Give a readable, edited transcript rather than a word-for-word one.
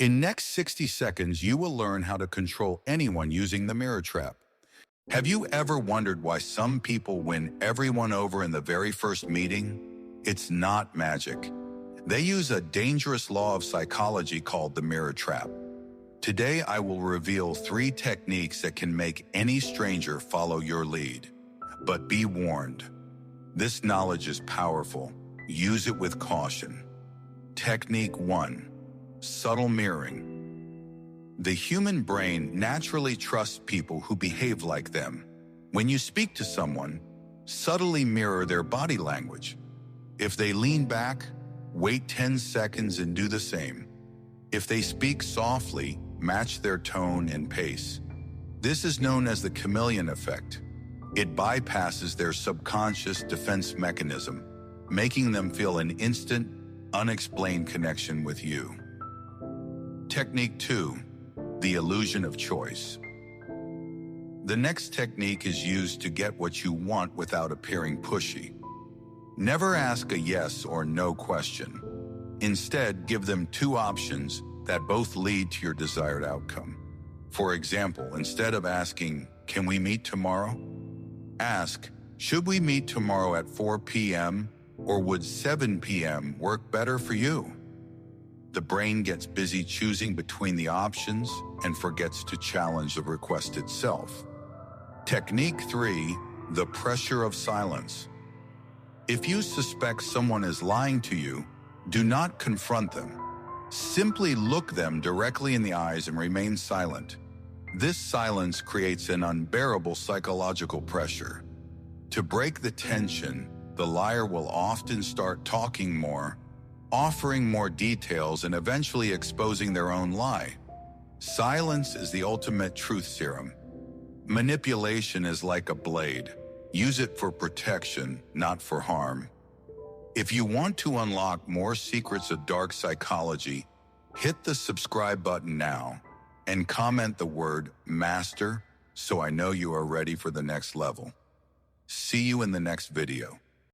In next 60 seconds, you will learn how to control anyone using the mirror trap. Have you ever wondered why some people win everyone over in the very first meeting? It's not magic. They use a dangerous law of psychology called the mirror trap. Today, I will reveal 3 techniques that can make any stranger follow your lead. But be warned, this knowledge is powerful. Use it with caution. Technique 1. Subtle mirroring. The human brain naturally trusts people who behave like them. When you speak to someone, subtly mirror their body language. If they lean back, wait 10 seconds and do the same. If they speak softly, match their tone and pace. This is known as the chameleon effect. It bypasses their subconscious defense mechanism, making them feel an instant, unexplained connection with you. Technique 2. The illusion of choice. The next technique is used to get what you want without appearing pushy. Never ask a yes or no question. Instead, give them 2 options that both lead to your desired outcome. For example, instead of asking, "Can we meet tomorrow?" ask, "Should we meet tomorrow at 4 p.m. or would 7 p.m. work better for you?" The brain gets busy choosing between the options and forgets to challenge the request itself. Technique 3. The pressure of silence. If you suspect someone is lying to you, do not confront them. Simply look them directly in the eyes and remain silent. This silence creates an unbearable psychological pressure. To break the tension, the liar will often start talking more, offering more details and eventually exposing their own lie. Silence is the ultimate truth serum. Manipulation is like a blade. Use it for protection, not for harm. If you want to unlock more secrets of dark psychology, hit the subscribe button now and comment the word "master" so I know you are ready for the next level. See you in the next video.